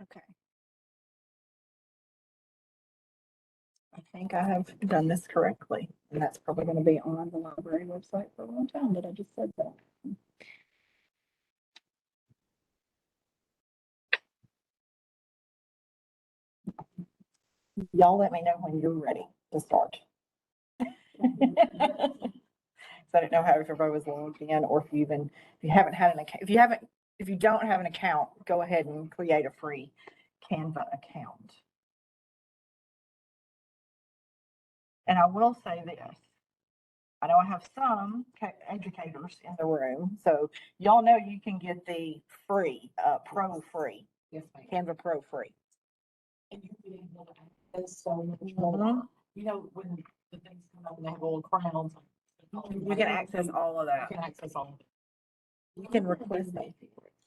Okay. I think I have done this correctly, and that's probably going to be on the library website for a long time, but I just said that. Y'all let me know when you're ready to start. So I didn't know how everybody was logged in, or if you haven't had an account, if you don't have an account, go ahead and create a free Canva account. And I will say this. I know I have some educators in the room, so y'all know you can get the free, Pro free. Yes, ma'am. Canva Pro free. And you can be able to access so much Mhm. more. You know, when the things come up and they have little crowns. You can access all of You that. can access all of it. You can request it.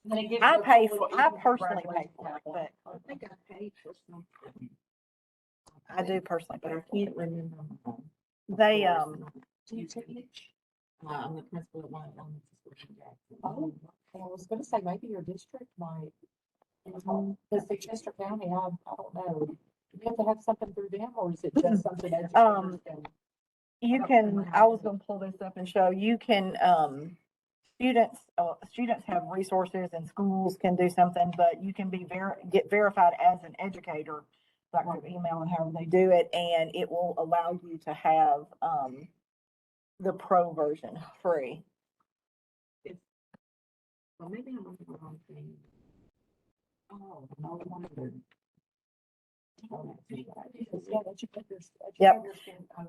And then it gives I you a pay full for, little I email personally pay graduation for it, calendar. but I think I paid for something. I do personally But pay I for it. can't remember. They, Do you teach? I'm the principal at one elementary school in Jackson. Oh, I was gonna say maybe your district might. Because the Chester County, I don't know. Do you have to have something through them, or is it just something educators can? you can, I was gonna pull this up and show, you can, students have resources and schools can do something, but you can be get verified as an educator, like through email and however they do it, and it will allow you to have, the pro version free. Well, maybe I'm on the wrong thing. Oh, no wonder. Yeah, educators. Yep. Educators can,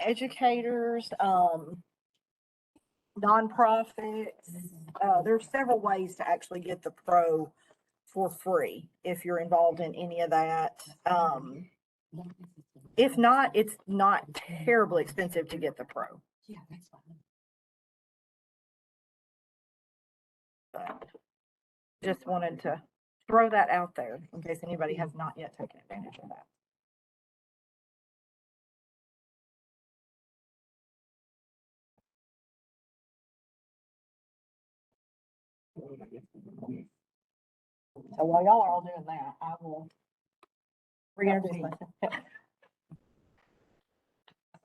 Educators, nonprofits, there's several ways to actually get the pro for free if you're involved in any of that. If not, it's not terribly expensive to get the pro. Yeah, that's fine. But just wanted to throw that out there in case anybody has not yet taken advantage of that. So while y'all are all doing that, I will reintroduce myself.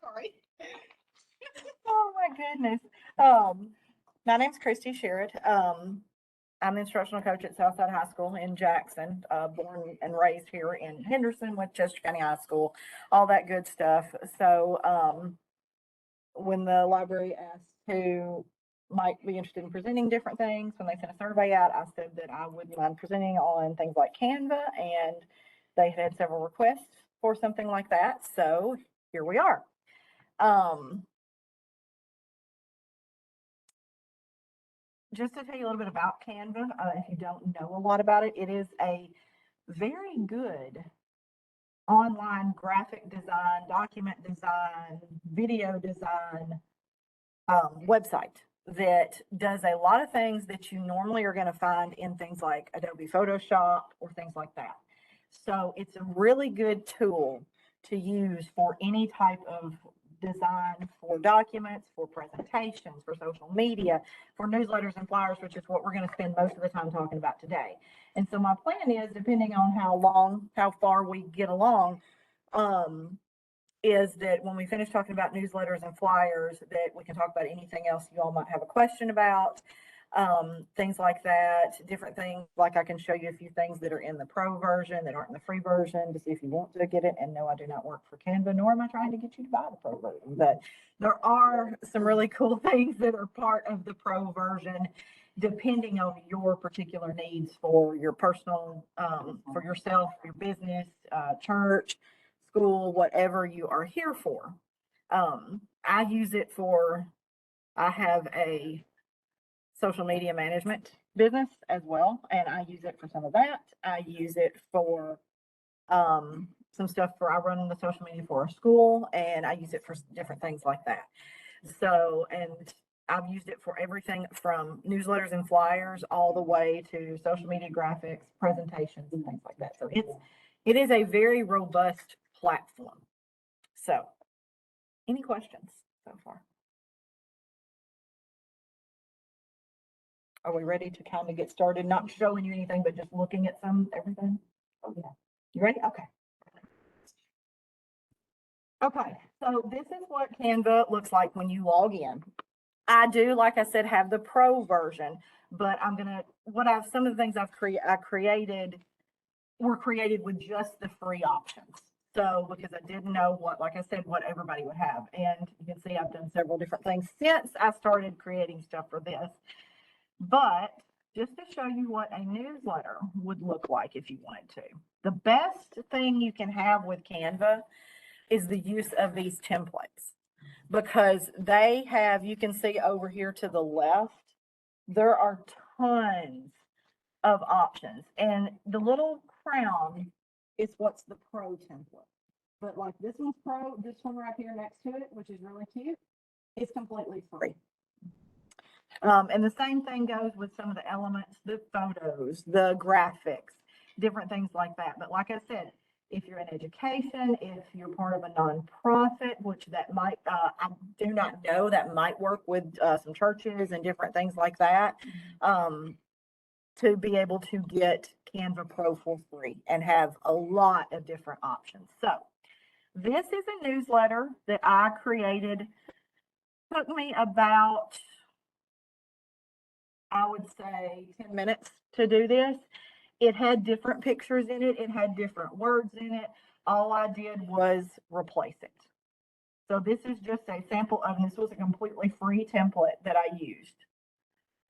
Sorry. Oh my goodness. My name's Kristy Sherrod. I'm the instructional coach at Southside High School in Jackson, born and raised here in Henderson with Chester County High School, all that good stuff. So, when the library asked who might be interested in presenting different things, when they sent a survey out, I said that I wouldn't mind presenting on things like Canva, and they had several requests for something like that. So here we are. Just to tell you a little bit about Canva, if you don't know a lot about it, it is a very good online graphic design, document design, video design website that does a lot of things that you normally are going to find in things like Adobe Photoshop or things like that. So it's a really good tool to use for any type of design, for documents, for presentations, for social media, for newsletters and flyers, which is what we're going to spend most of the time talking about today. And so my plan is, depending on how far we get along, is that when we finish talking about newsletters and flyers, that we can talk about anything else you all might have a question about, things like that, different things. Like I can show you a few things that are in the pro version that aren't in the free version to see if you want to get it. And no, I do not work for Canva, nor am I trying to get you to buy the pro version, but there are some really cool things that are part of the pro version, depending on your particular needs for your personal, for yourself, your business, church, school, whatever you are here for. I use it for, I have a social media management business as well, and I use it for some of that. I use it for some stuff for, I run the social media for our school, and I use it for different things like that. So, and I've used it for everything from newsletters and flyers all the way to social media graphics, presentations, and things like that. So it is a very robust platform. So, any questions so far? Are we ready to kind of get started? Not showing you anything, but just looking at everything? Oh, yeah. You ready? Okay. Okay, so this is what Canva looks like when you log in. I do, like I said, have the pro version, but some of the things I created were created with just the free options. So, because I didn't know like I said, what everybody would have. And you can see I've done several different things since I started creating stuff for this. But just to show you what a newsletter would look like if you wanted to. The best thing you can have with Canva is the use of these templates, because you can see over here to the left, there are tons of options, and the little crown is what's the pro template. But like this one's pro, this one right here next to it, which is really cute, is completely free. And the same thing goes with some of the elements, the photos, the graphics, different things like that. But like I said, if you're in education, if you're part of a nonprofit, which that might, I do not know, that might work with some churches and different things like that, to be able to get Canva Pro for free and have a lot of different options. So this is a newsletter that I created. Took me about, I would say, 10 minutes to do this. It had different pictures in it. It had different words in it. All I did was replace it. So this is just a sample of, this was a completely free template that I used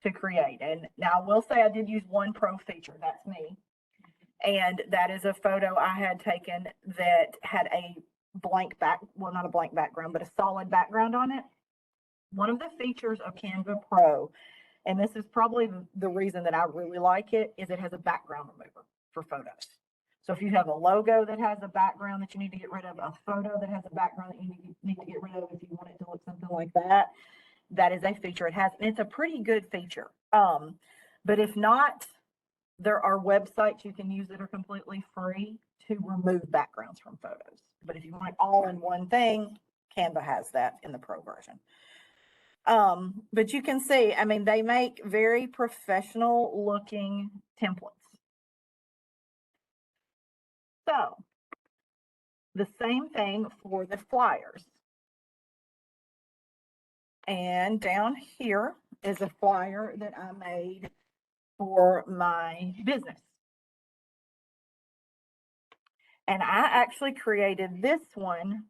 to create. And now I will say I did use one pro feature. That's me. And that is a photo I had taken that had a not a blank background, but a solid background on it. One of the features of Canva Pro, and this is probably the reason that I really like it, is it has a background remover for photos. So if you have a logo that has a background that you need to get rid of, a photo that has a background that you need to get rid of if you want it to look something like that, that is a feature it has. And it's a pretty good feature. But if not, there are websites you can use that are completely free to remove backgrounds from photos. But if you want it all in one thing, Canva has that in the pro version. But you can see, I mean, they make very professional looking templates. So the same thing for the flyers. And down here is a flyer that I made for my business. And I actually created this one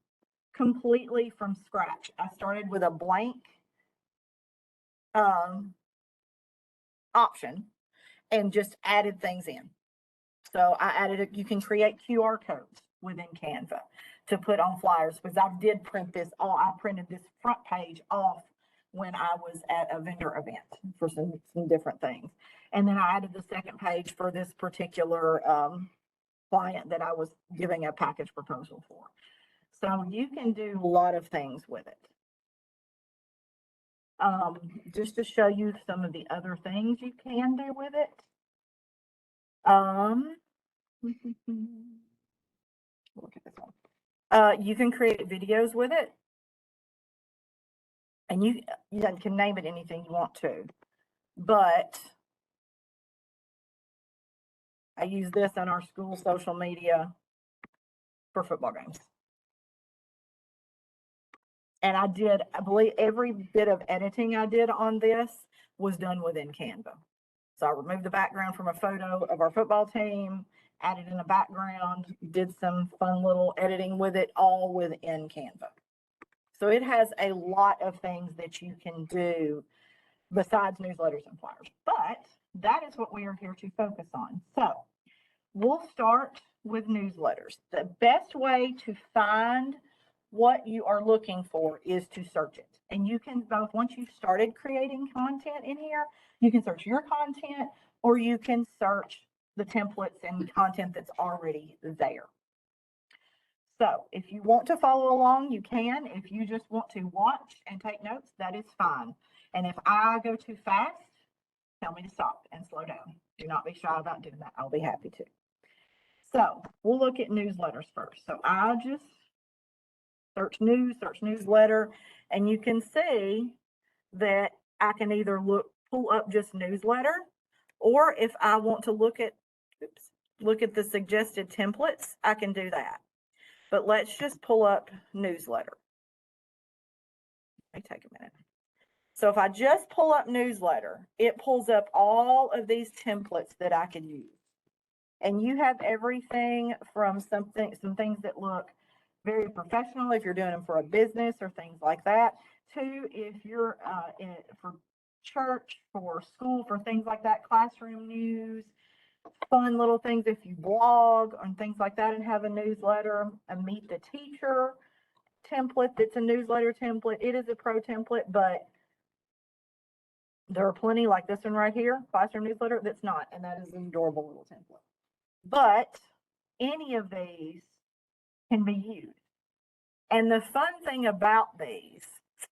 completely from scratch. I started with a blank option and just added things in. So I added you can create QR codes within Canva to put on flyers, because I did print this I printed this front page off when I was at a vendor event for some different things. And then I added the second page for this particular client that I was giving a package proposal for. So you can do a lot of things with it. Just to show you some of the other things you can do with it. Look at this one. You can create videos with it, and you can name it anything you want to, but I use this on our school social media for football games. And I believe every bit of editing I did on this was done within Canva. So I removed the background from a photo of our football team, added in a background, did some fun little editing with it, all within Canva. So it has a lot of things that you can do besides newsletters and flyers, but that is what we are here to focus on. So we'll start with newsletters. The best way to find what you are looking for is to search it. And you can both, once you've started creating content in here, you can search your content, or you can search the templates and content that's already there. So if you want to follow along, you can. If you just want to watch and take notes, that is fine. And if I go too fast, tell me to stop and slow down. Do not be shy about doing that. I'll be happy to. So we'll look at newsletters first. So I'll just search newsletter, and you can see that I can either look pull up just newsletter, or if I want to look at the suggested templates, I can do that. But let's just pull up newsletter. Let me take a minute. So if I just pull up newsletter, it pulls up all of these templates that I could use. And you have everything from some things that look very professional if you're doing them for a business or things like that, to if you're for church, for school, for things like that, classroom news, fun little things if you blog and things like that and have a newsletter, a meet the teacher template that's a newsletter template. It is a pro template, but there are plenty like this one right here, classroom newsletter, that's not, and that is an adorable little template. But any of these can be used. And the fun thing about these,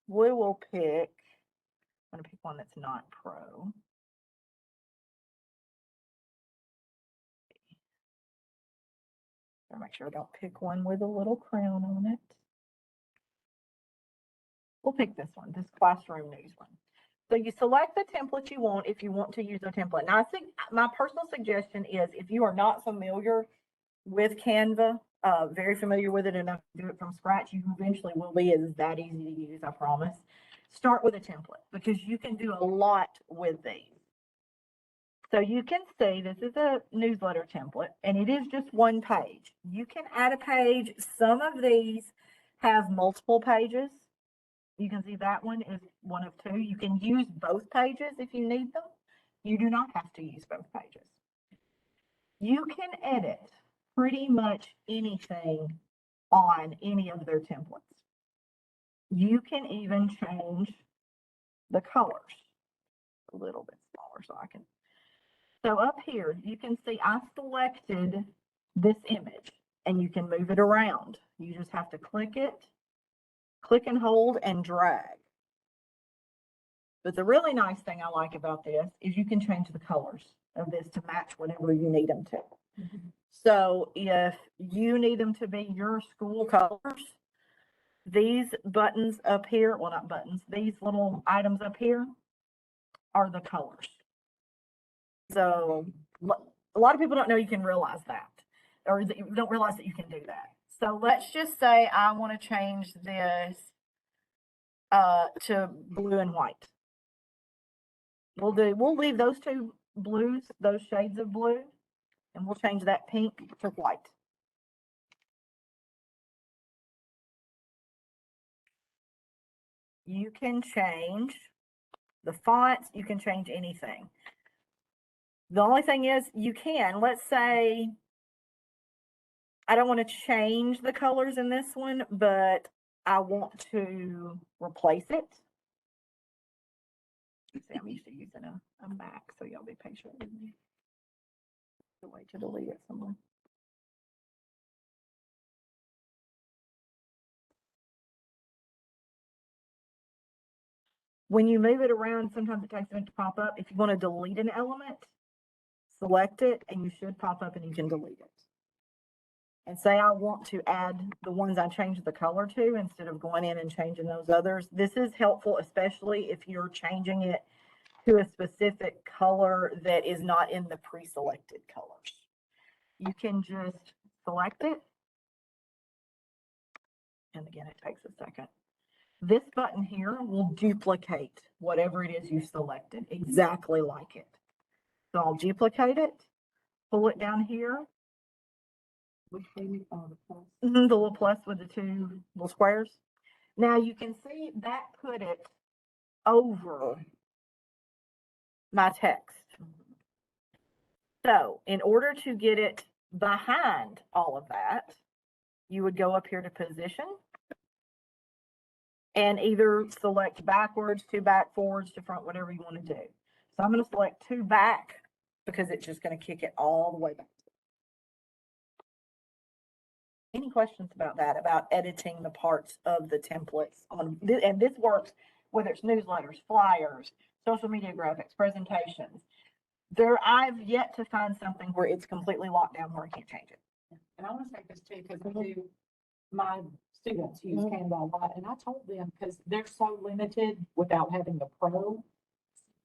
we will pick, I'm going to pick one that's not pro. Make sure I don't pick one with a little crown on it. We'll pick this one, this classroom news one. So you select the template you want if you want to use a template. Now, I think my personal suggestion is if you are not familiar with Canva, very familiar with it enough to do it from scratch, you eventually will be. It's that easy to use, I promise. Start with a template because you can do a lot with these. So you can see this is a newsletter template and it is just one page. You can add a page. Some of these have multiple pages. You can see that one is one of two. You can use both pages if you need them. You do not have to use both pages. You can edit pretty much anything on any of their templates. You can even change the colors a little bit smaller so I can. So up here, you can see I selected this image and you can move it around. You just have to click it, click and hold and drag. But the really nice thing I like about this is you can change the colors of this to match whatever you need them to. Mm-hmm. So if you need them to be your school colors, these buttons up here, well, not buttons, these little items up here are the colors. So a lot of people don't know you can realize that, or that you don't realize that you can do that. So let's just say I want to change this to blue and white. We'll leave those two blues, those shades of blue, and we'll change that pink to white. You can change the fonts, you can change anything. The only thing is let's say I don't want to change the colors in this one, but I want to replace it. See, I'm used to using a Mac, so y'all be patient with me. The way to delete it somewhere. When you move it around, sometimes it takes a minute to pop up. If you want to delete an element, select it and you should pop up and you can delete it. And say I want to add the ones I changed the color to instead of going in and changing those others. This is helpful, especially if you're changing it to a specific color that is not in the pre-selected colors. You can just select it. And again, it takes a second. This button here will duplicate whatever it is you selected, exactly like it. So I'll duplicate it, pull it down here. Which thing? Oh, the plus. The little plus with the two little squares. Now you can see that put it over my text. So in order to get it behind all of that, you would go up here to position and either select backwards, to back, forwards, to front, whatever you want to do. So I'm going to select to back because it's just going to kick it all the way back. Any questions about that, about editing the parts of the templates on, and this works whether it's newsletters, flyers, social media graphics, presentations. I've yet to find something where it's completely locked down where I can't change it. And I want to say this too, because I do, my students use Canva a lot, and I told them, because they're so limited without having the pro,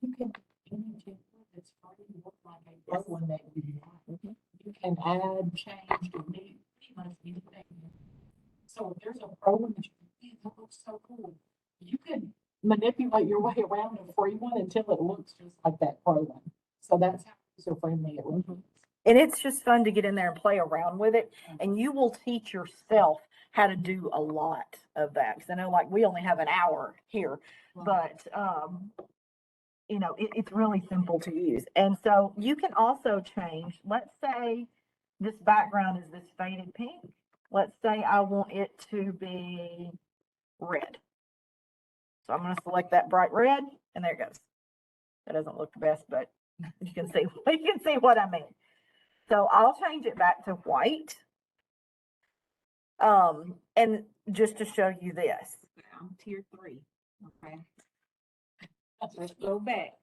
You can, any template that's already look like a one that you want. You can add, change, delete, pretty much anything. So if there's a program that you think, "Man, that looks so cool," you can manipulate your way around a free one until it looks just like that program. So that's how user friendly it looks. And it's just fun to get in there and play around with it. And you will teach yourself how to do a lot of that. Cause I know like we only have an hour here, but, you know, it's really simple to use. And so you can also change, let's say this background is this faded pink. Let's say I want it to be red. So I'm going to select that bright red and there it goes. That doesn't look the best, but you can see, you can see what I mean. So I'll change it back to white. And just to show you this. I'm tier 3, okay? Let's go back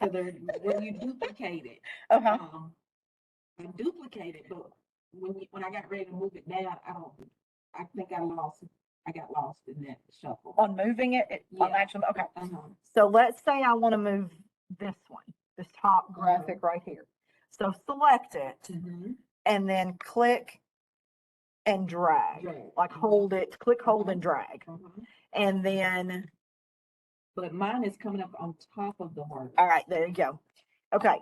to the, when you duplicate it. Uh-huh. I duplicated, but when I got ready to move it down, I think I got lost in that shuffle. On moving it, on Yeah. actually, okay. Uh-huh. So let's say I want to move this one, this top graphic right here. So select it and then click and drag, like hold it, click, hold and drag. And then, But mine is coming up on top of the word. all right, there you go. Okay.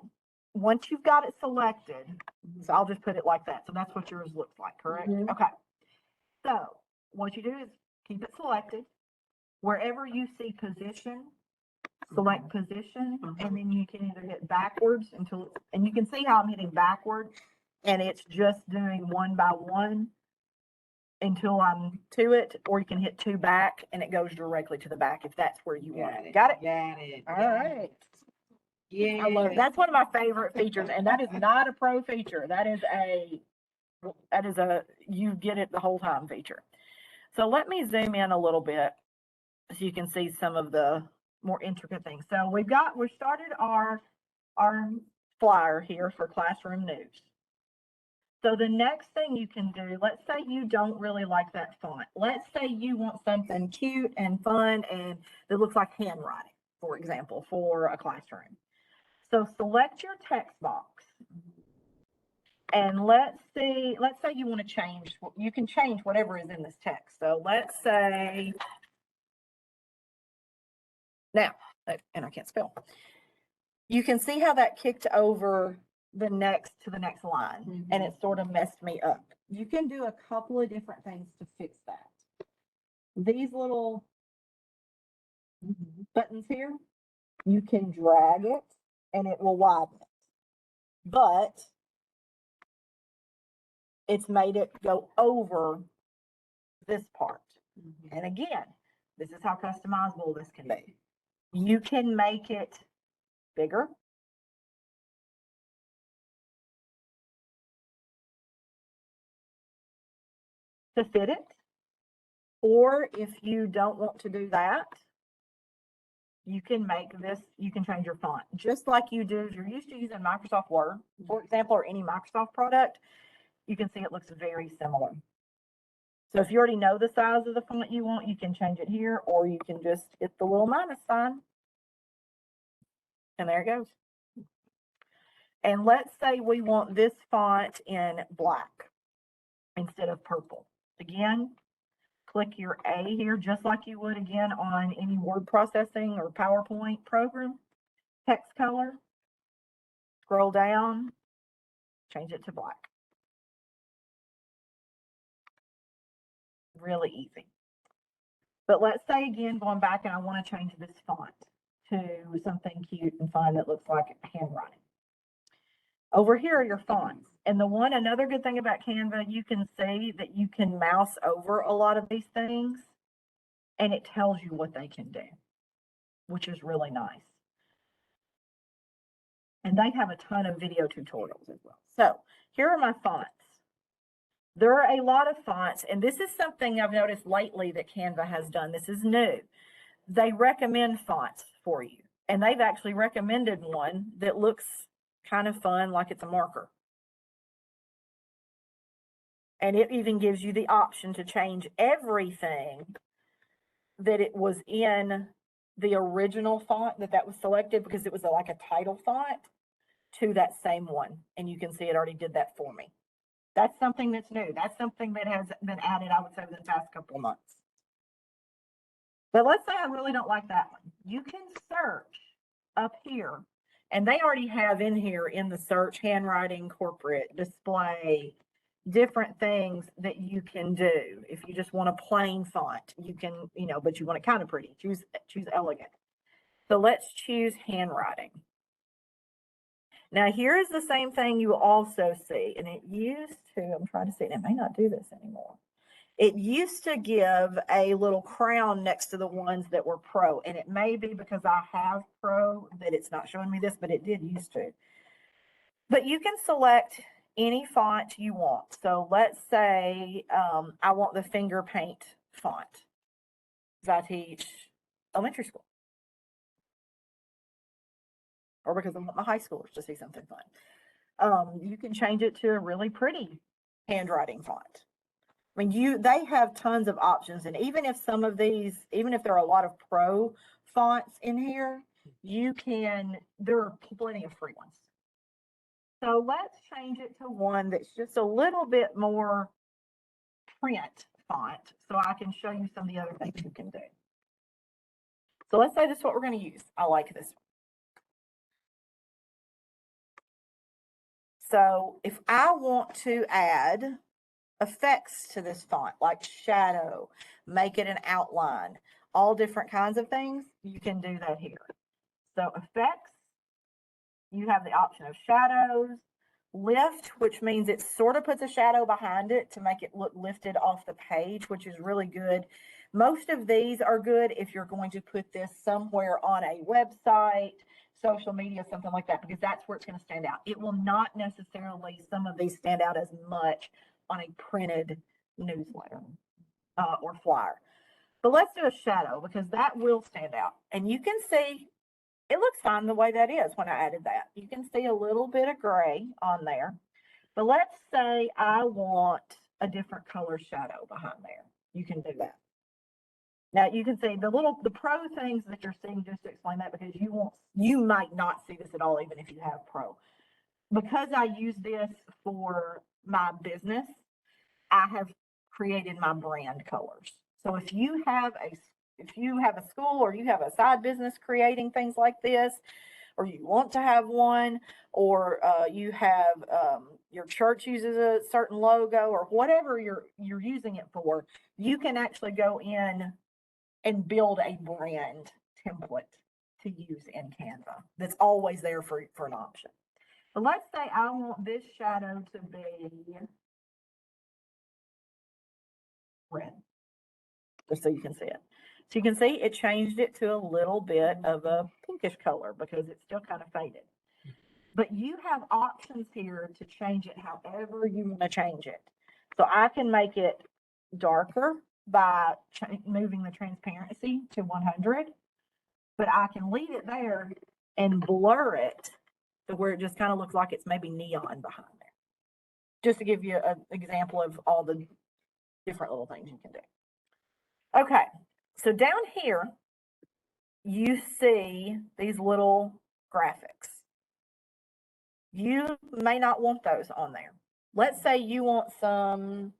Once you've got it selected, so I'll just put it like that. So that's what yours looks like, correct? Okay. So what you do is keep it selected. Wherever you see position, select position, and then you can either hit backwards until, and you can see how I'm hitting backward, and it's just doing one by one until I'm to it, or you can hit 2 back and it goes directly to the back if that's where you want it. Got it? Got it. All right. Yeah. I love, that's one of my favorite features, and that is not a pro feature. That is a you get it the whole time feature. So let me zoom in a little bit so you can see some of the more intricate things. So we started our flyer here for classroom news. So the next thing you can do, let's say you don't really like that font. Let's say you want something cute and fun and that looks like handwriting, for example, for a classroom. So select your text box. And let's say you want to change, you can change whatever is in this text. So let's say, now, and I can't spell. You can see how that kicked over to the next line and it sort of messed me up. You can do a couple of different things to fix that. These little buttons here, you can drag it and it will widen it. But it's made it go over this part. And again, this is how customizable this can be. You can make it bigger. To fit it. Or if you don't want to do that, you can make this, you can change your font. Just like you do, if you're used to using Microsoft Word, for example, or any Microsoft product, you can see it looks very similar. So if you already know the size of the font you want, you can change it here, or you can just hit the little minus sign. And there it goes. And let's say we want this font in black instead of purple. Again, click your A here, just like you would again on any word processing or PowerPoint program. Text color, scroll down, change it to black. Really easy. But let's say again, going back and I want to change this font to something cute and fun that looks like handwriting. Over here are your fonts. And another good thing about Canva, you can see that you can mouse over a lot of these things and it tells you what they can do, which is really nice. And they have a ton of video tutorials as well. So here are my fonts. There are a lot of fonts, and this is something I've noticed lately that Canva has done. This is new. They recommend fonts for you, and they've actually recommended one that looks kind of fun, like it's a marker. And it even gives you the option to change everything that it was in the original font that was selected because it was like a title font to that same one. And you can see it already did that for me. That's something that's new. That's something that has been added, I would say, within the past couple of months. But let's say I really don't like that one. You can search up here, and they already have in here in the search handwriting, corporate, display, different things that you can do. If you just want a plain font, you can, but you want it kind of pretty, choose elegant. So let's choose handwriting. Now here is the same thing you also see, and it used to, I'm trying to see, and it may not do this anymore. It used to give a little crown next to the ones that were pro, and it may be because I have pro that it's not showing me this, but it did used to. But you can select any font you want. So let's say I want the finger paint font because I teach elementary school, or because I want my high schoolers to see something fun. You can change it to a really pretty handwriting font. I mean, they have tons of options, and even if some of these, even if there are a lot of pro fonts in here, there are plenty of free ones. So let's change it to one that's just a little bit more print font, so I can show you some of the other things you can do. So let's say this is what we're going to use. I like this one. So if I want to add effects to this font, like shadow, make it an outline, all different kinds of things, you can do that here. So effects, you have the option of shadows, lift, which means it sort of puts a shadow behind it to make it look lifted off the page, which is really good. Most of these are good if you're going to put this somewhere on a website, social media, something like that, because that's where it's going to stand out. It will not necessarily, some of these stand out as much on a printed newsletter or flyer. But let's do a shadow because that will stand out. And you can see it looks fine the way that is when I added that. You can see a little bit of gray on there. But let's say I want a different color shadow behind there. You can do that. Now you can see the pro things that you're seeing, just to explain that, because you might not see this at all even if you have pro. Because I use this for my business, I have created my brand colors. So if you have a school or you have a side business creating things like this, or you want to have one, or you have your church uses a certain logo, or whatever you're using it for, you can actually go in and build a brand template to use in Canva. That's always there for an option. But let's say I want this shadow to be red, just so you can see it. So you can see it changed it to a little bit of a pinkish color because it's still kind of faded. But you have options here to change it however you want to change it. So I can make it darker by moving the transparency to 100, but I can leave it there and blur it to where it just kind of looks like it's maybe neon behind there. Just to give you an example of all the different little things you can do. Okay, so down here, you see these little graphics. You may not want those on there. Let's say you want some,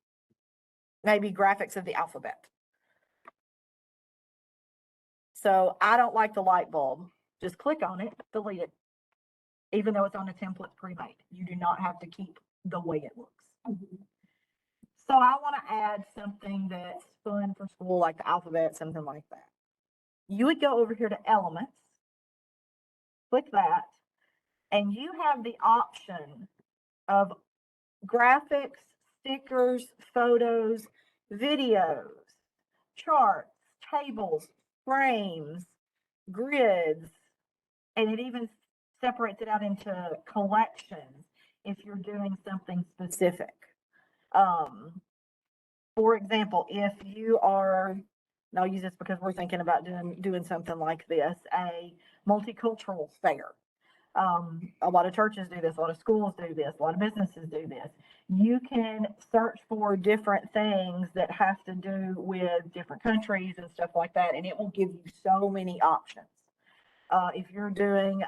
maybe graphics of the alphabet. So I don't like the light bulb. Just click on it, delete it. Even though it's on a template pre-made, you do not have to keep the way it looks. So I want to add something that's fun for school, like the alphabet, something like that. You would go over here to elements, click that, and you have the option of graphics, stickers, photos, videos, charts, tables, frames, grids, and it even separates it out into collections if you're doing something specific. For example, if you are, and I'll use this because we're thinking about doing something like this, a multicultural fair. A lot of churches do this, a lot of schools do this, a lot of businesses do this. You can search for different things that have to do with different countries and stuff like that, and it will give you so many options. If you're doing,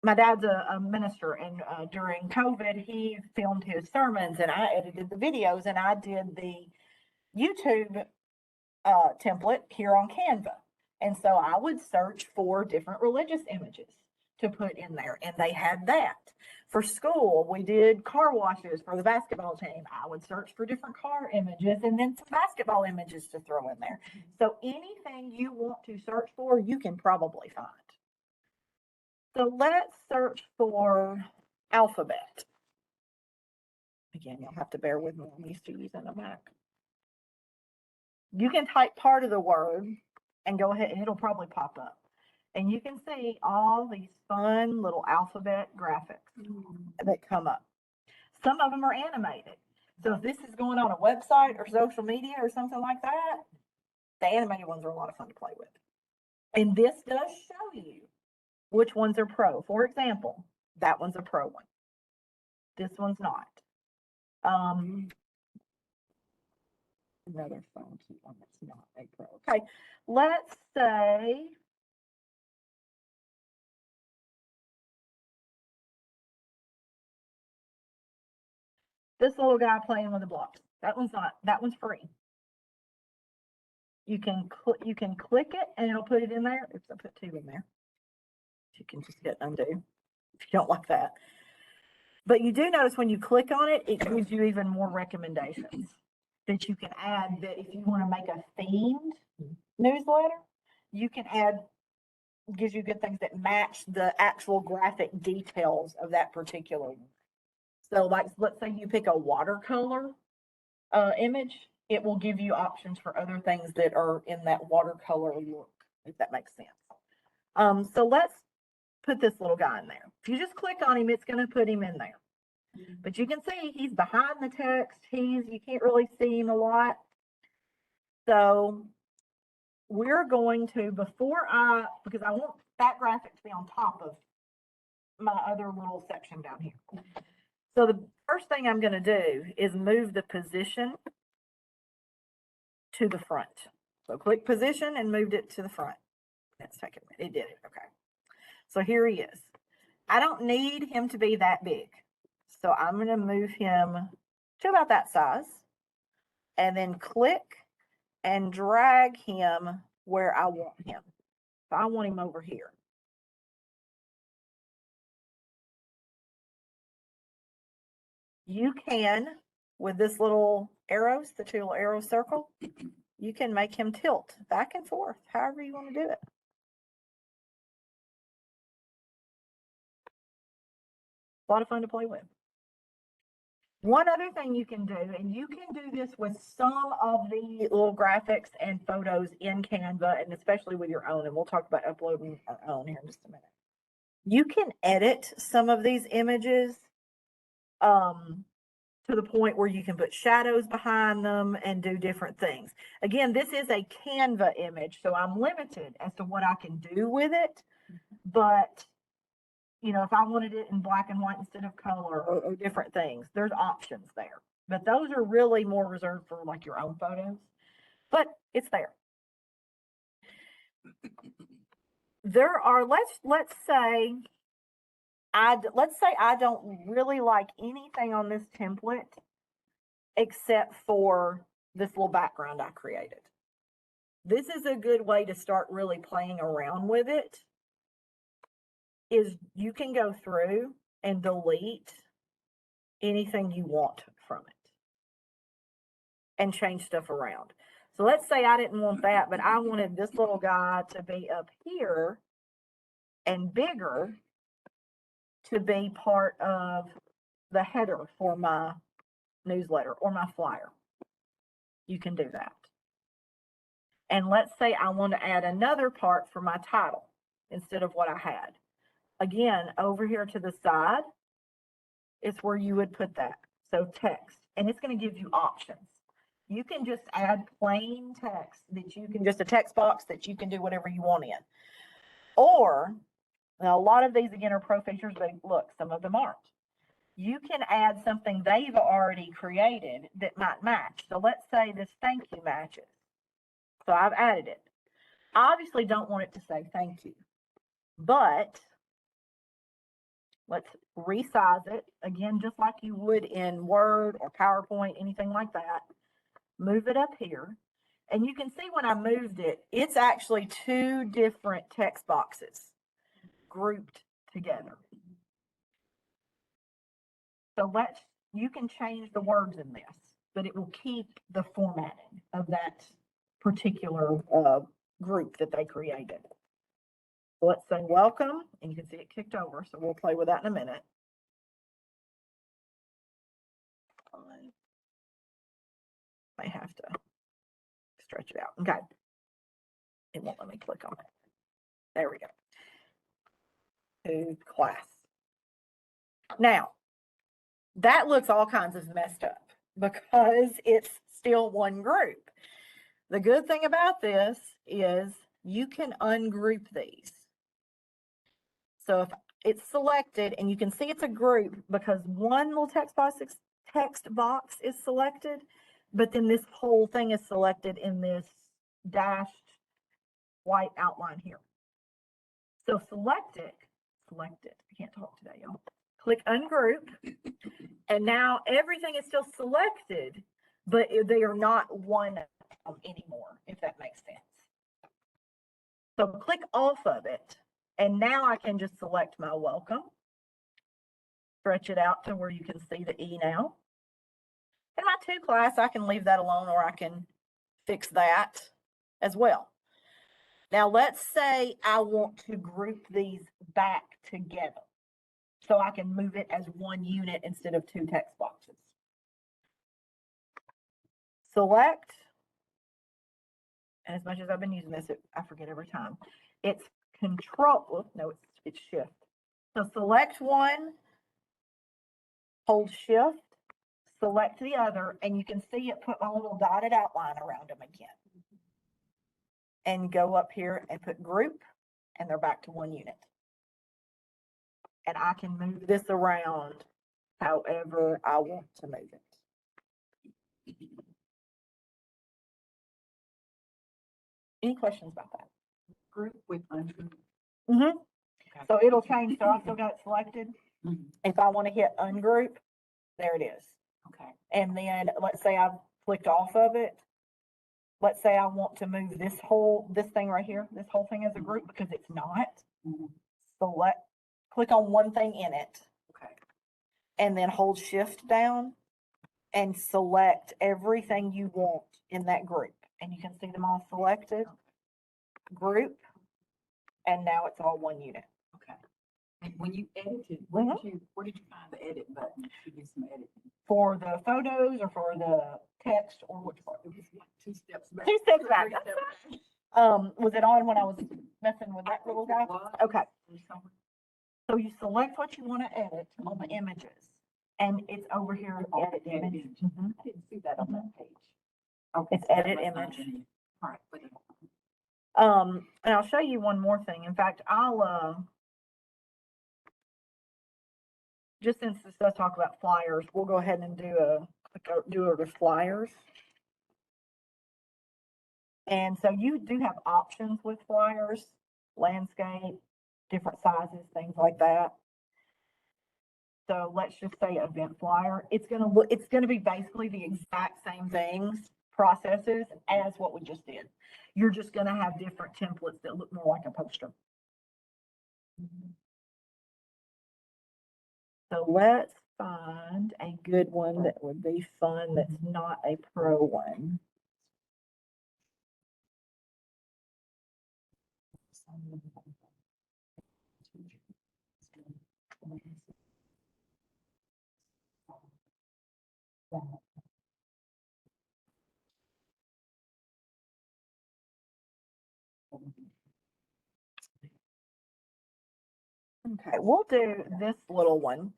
my dad's a minister, and during COVID, he filmed his sermons, and I edited the videos, and I did the YouTube template here on Canva. And so I would search for different religious images to put in there, and they had that. For school, we did car washes for the basketball team. I would search for different car images and then some basketball images to throw in there. So anything you want to search for, you can probably find. So let's search for alphabet. Again, you'll have to bear with me. I'm used to using a Mac. You can type part of the word and go ahead, and it'll probably pop up. And you can see all these fun little alphabet graphics that come up. Some of them are animated. So if this is going on a website or social media or something like that, the animated ones are a lot of fun to play with. And this does show you which ones are pro. For example, that one's a pro one. This one's not. Another funky one that's not a pro. Okay, let's say this little guy playing with the blocks. That one's free. You can click it and it'll put it in there. Oops, I put 2 in there. You can just hit undo if you don't like that. But you do notice when you click on it, it gives you even more recommendations that you can add, that if you want to make a themed newsletter, you can add, gives you good things that match the actual graphic details of that particular one. So like, let's say you pick a watercolor image, it will give you options for other things that are in that watercolor look, if that makes sense. So let's put this little guy in there. If you just click on him, it's going to put him in there. But you can see he's behind the text. You can't really see him a lot. So we're going to, because I want that graphic to be on top of my other little section down here. So the first thing I'm going to do is move the position to the front. So click position and moved it to the front. Let's take it. It did it. Okay. So here he is. I don't need him to be that big. So I'm going to move him to about that size and then click and drag him where I want him. So I want him over here. You can, with this little arrows, the 2 little arrow circle, you can make him tilt back and forth, however you want to do it. A lot of fun to play with. One other thing you can do, and you can do this with some of the little graphics and photos in Canva, and especially with your own, and we'll talk about uploading our own here in just a minute. You can edit some of these images to the point where you can put shadows behind them and do different things. Again, this is a Canva image, so I'm limited as to what I can do with it, but you know, if I wanted it in black and white instead of color or different things, there's options there. But those are really more reserved for like your own photos, but it's there. There are, let's say I don't really like anything on this template except for this little background I created. This is a good way to start really playing around with it. Is you can go through and delete anything you want from it and change stuff around. So let's say I didn't want that, but I wanted this little guy to be up here and bigger to be part of the header for my newsletter or my flyer. You can do that. And let's say I want to add another part for my title instead of what I had. Again, over here to the side is where you would put that. So text, and it's going to give you options. You can just add plain text that you can, just a text box that you can do whatever you want in. Or Now, a lot of these again are pro features, but look, some of them aren't. You can add something they've already created that might match. So let's say this thank you matches. So I've added it. I obviously don't want it to say thank you, but let's resize it again, just like you would in Word or PowerPoint, anything like that. Move it up here. And you can see when I moved it, it's actually two different text boxes grouped together. So you can change the words in this, but it will keep the formatting of that particular group that they created. So let's say welcome, and you can see it kicked over. So we'll play with that in a minute. I may have to stretch it out. Okay. It won't let me click on it. There we go. To class. Now, that looks all kinds of messed up because it's still one group. The good thing about this is you can ungroup these. So if it's selected and you can see it's a group because one little text box is selected, but then this whole thing is selected in this dashed white outline here. So select it. I can't talk today, y'all. Click ungroup, and now everything is still selected, but they are not one anymore, if that makes sense. So click off of it, and now I can just select my welcome, stretch it out to where you can see the E now. In my to class, I can leave that alone, or I can fix that as well. Now let's say I want to group these back together, so I can move it as one unit instead of two text boxes. Select, and as much as I've been using this, I forget every time. It's control, no, it's shift. So select one, hold shift, select the other, and you can see it put a little dotted outline around them again. And go up here and put group, and they're back to one unit. And I can move this around however I want to move it. Any questions about that? Group with ungroup. Mm-hmm. Okay. So it'll change. So I still got it selected. Mhm. If I want to hit ungroup, there it is. Okay. And then let's say I've clicked off of it. Let's say I want to move this thing right here, this whole thing as a group because it's not. Mhm. Click on one thing in it. Okay. And then hold shift down and select everything you want in that group. And you can see them all selected. Group. And now it's all one unit. Okay. And when you edited, where did you find the edit button to do some editing? For the photos or for the text or which part? It was like 2 steps back. 2 steps back. 3 steps back. Was it on when I was messing with that little guy? Okay. Okay. So you select what you want to edit on the images, and it's over here, edit image. Mhm. I didn't see that on that page. Okay. It's so that edit must not image. have been it. All right. But And I'll show you one more thing. In fact, I'll just since this does talk about flyers, we'll go ahead and do the flyers. And so you do have options with flyers, landscape, different sizes, things like that. So let's just say event flyer. It's gonna be basically the exact same things, processes as what we just did. You're just gonna have different templates that look more like a poster. So let's find a good one that would be fun that's not a pro one. Okay, we'll do this little one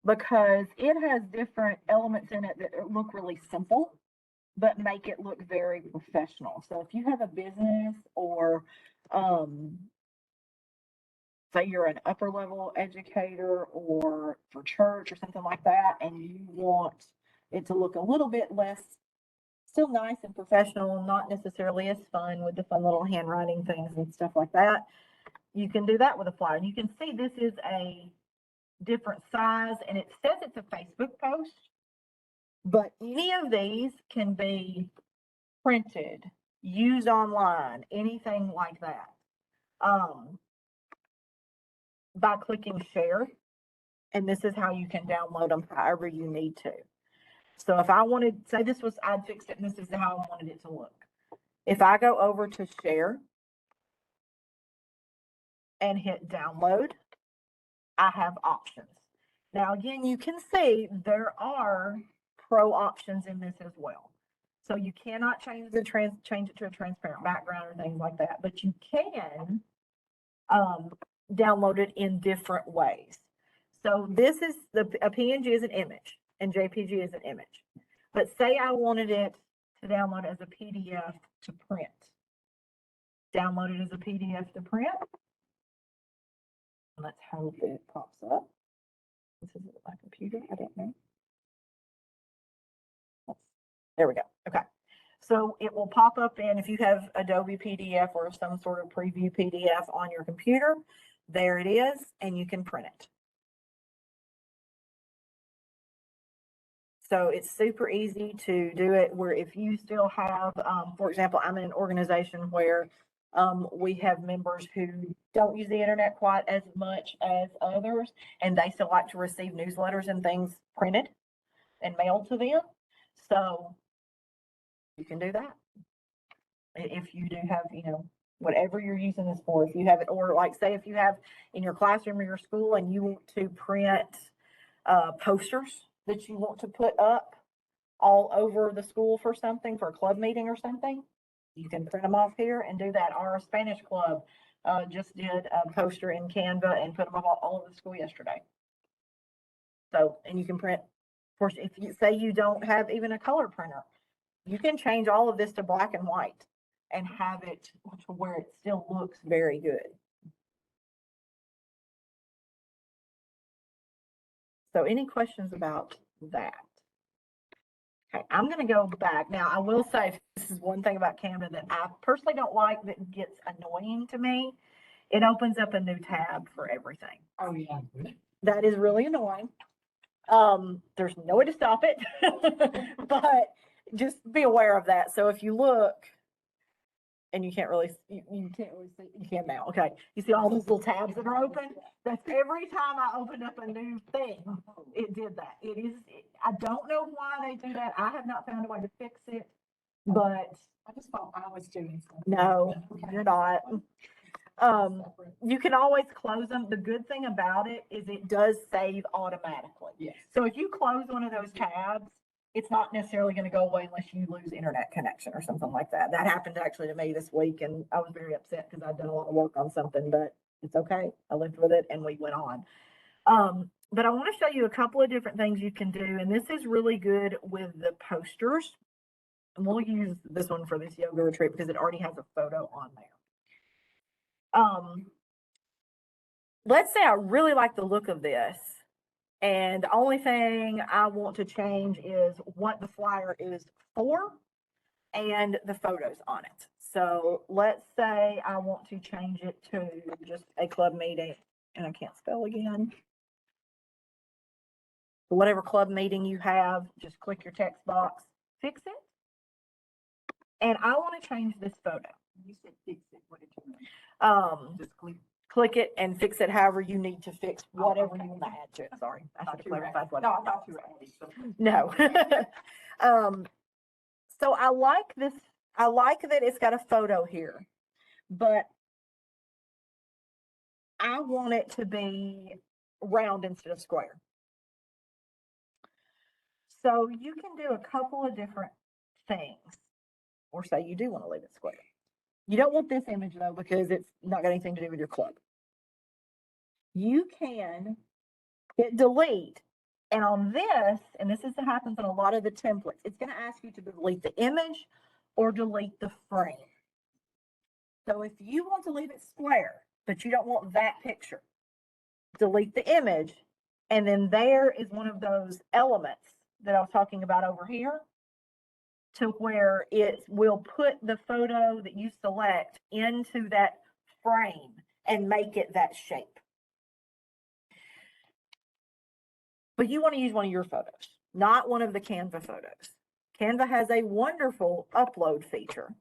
because it has different elements in it that look really simple, but make it look very professional. So if you have a business or say you're an upper level educator or for church or something like that, and you want it to look a little bit less, still nice and professional, not necessarily as fun with the fun little handwriting things and stuff like that, you can do that with a flyer. And you can see this is a different size, and it says it's a Facebook post, but any of these can be printed, used online, anything like that. By clicking share, and this is how you can download them however you need to. So if I wanted, say this was, I'd fixed it and this is how I wanted it to look. If I go over to share and hit download, I have options. Now, again, you can see there are pro options in this as well. So you cannot change it to a transparent background or things like that, but you can download it in different ways. So this is a PNG is an image and JPG is an image. But say I wanted it to download as a PDF to print. Download it as a PDF to print. Let's hope it pops up. This is my computer. I don't know. There we go. Okay. So it will pop up in, if you have Adobe PDF or some sort of preview PDF on your computer, there it is, and you can print it. So it's super easy to do it where if you still have, for example, I'm in an organization where we have members who don't use the internet quite as much as others, and they still like to receive newsletters and things printed and mailed to them. So you can do that. If you do have, you know, whatever you're using this for, if you have it, or like say if you have in your classroom or your school and you want to print posters that you want to put up all over the school for something, for a club meeting or something, you can print them off here and do that. Our Spanish club just did a poster in Canva and put them up all over the school yesterday. So, and you can print, of course, if you say you don't have even a color printer, you can change all of this to black and white and have it to where it still looks very good. So any questions about that? Okay, I'm going to go back. Now, I will say this is one thing about Canva that I personally don't like that gets annoying to me. It opens up a new tab for everything. Oh, yeah. That is really annoying. There's no way to stop it, but just be aware of that. So if you look, and you can't really see, you can now. Okay, you see all those little tabs that are open? That's every time I open up a new thing, it did that. I don't know why they do that. I have not found a way to fix it, but I just thought I was doing something. no, you're not. You can always close them. The good thing about it is it does save automatically. Yes. So if you close one of those tabs, it's not necessarily going to go away unless you lose internet connection or something like that. That happened actually to me this week, and I was very upset because I'd done a lot of work on something, but it's okay. I lived with it and we went on. But I want to show you a couple of different things you can do, and this is really good with the posters. And we'll use this one for this yoga retreat because it already has a photo on there. Let's say I really like the look of this, and the only thing I want to change is what the flyer is for and the photos on it. So let's say I want to change it to just a club meeting, and I can't spell again. Whatever club meeting you have, just click your text box, fix it. And I want to change this photo. You said fix it. What did you mean? Just Click it and fix it however you need to fix whatever okay. you want to add to it. Sorry, I should have you were clarified what. No, I thought you were adding something. No. So I like this. I like that it's got a photo here, but I want it to be round instead of square. So you can do a couple of different things, or say you do want to leave it square. You don't want this image though, because it's not got anything to do with your club. You can hit delete. And on this, and this is what happens on a lot of the templates, it's going to ask you to delete the image or delete the frame. So if you want to leave it square, but you don't want that picture. Delete the image. And then there is one of those elements that I was talking about over here, to where it will put the photo that you select into that frame and make it that shape. But you want to use one of your photos, not one of the Canva photos. Canva has a wonderful upload feature.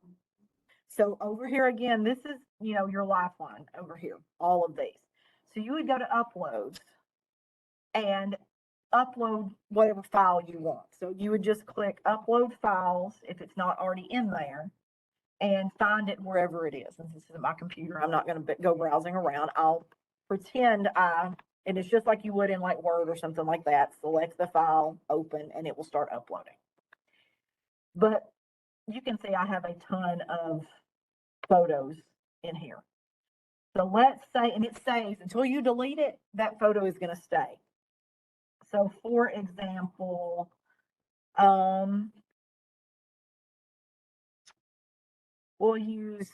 So over here again, this is, your lifeline over here, all of these. So you would go to uploads and upload whatever file you want. So you would just click upload files if it's not already in there, and find it wherever it is. Since this is my computer, I'm not going to go browsing around. I'll pretend and it's just like you would in like Word or something like that. Select the file, open, and it will start uploading. But you can see I have a ton of photos in here. So let's say, and it stays until you delete it, that photo is going to stay. So for example, we'll use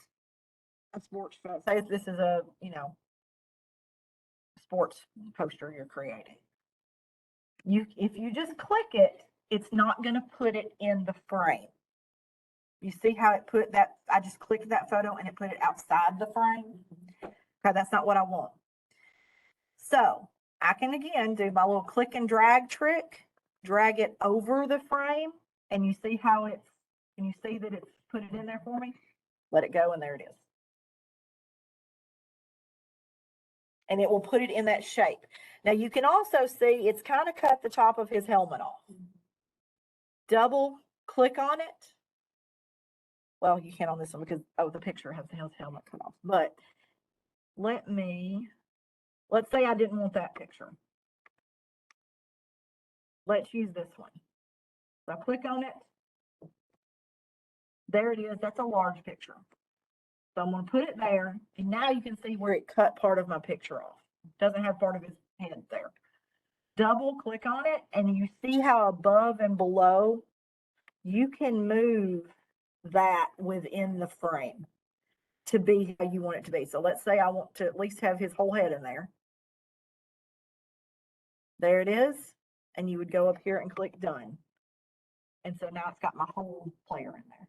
a sports photo. Say this is a, sports poster you're creating. If you just click it, it's not going to put it in the frame. You see how it put that? I just clicked that photo and it put it outside the frame. Okay, that's not what I want. So I can again do my little click and drag trick, drag it over the frame, and you see how it's, can you see that it's put it in there for me? Let it go, and there it is. And it will put it in that shape. Now you can also see it's kind of cut the top of his helmet off. Double click on it. Well, you can't on this one because, the picture has his helmet cut off. But let's say I didn't want that picture. Let's use this one. So I click on it. There it is. That's a large picture. So I'm going to put it there. And now you can see where it cut part of my picture off. It doesn't have part of his head there. Double click on it, and you see how above and below you can move that within the frame to be how you want it to be. So let's say I want to at least have his whole head in there. There it is. And you would go up here and click done. And so now it's got my whole player in there.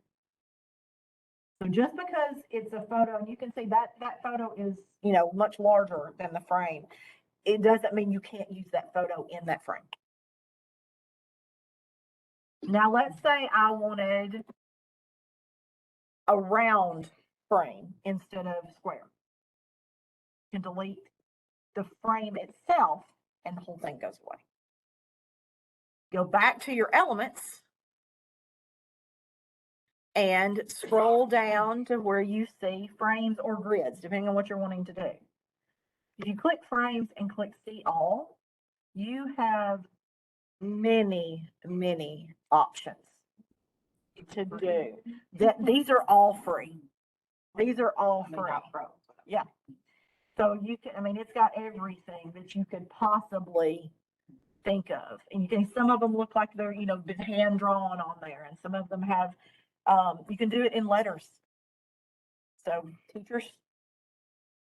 So just because it's a photo, and you can see that photo is, much larger than the frame, it doesn't mean you can't use that photo in that frame. Now let's say I wanted a round frame instead of square. You can delete the frame itself and the whole thing goes away. Go back to your elements and scroll down to where you see frames or grids, depending on what you're wanting to do. If you click frames and click see all, you have many, many options to do. These are all free. These are all free. Yeah. So you can, it's got everything that you could possibly think of. And you can, some of them look like they're, been hand drawn on there, and some of them have, you can do it in letters. So teachers,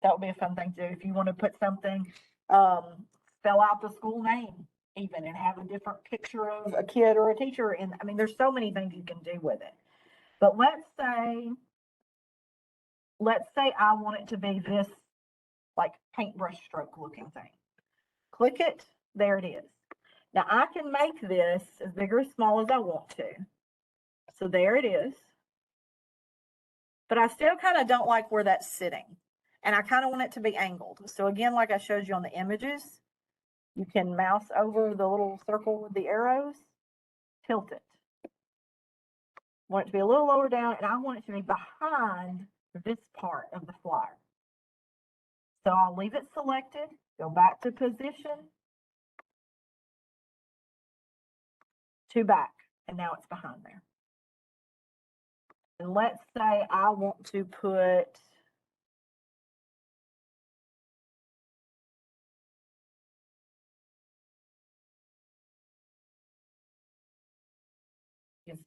that would be a fun thing to do. If you want to put something, spell out the school name even and have a different picture of a kid or a teacher. And there's so many things you can do with it. But let's say I want it to be this like paintbrush stroke looking thing. Click it, there it is. Now I can make this as big or as small as I want to. So there it is. But I still kind of don't like where that's sitting. And I kind of want it to be angled. So again, like I showed you on the images, you can mouse over the little circle with the arrows, tilt it. Want it to be a little lower down, and I want it to be behind this part of the flyer. So I'll leave it selected, go back to position, to back, and now it's behind there. And let's say I want to put,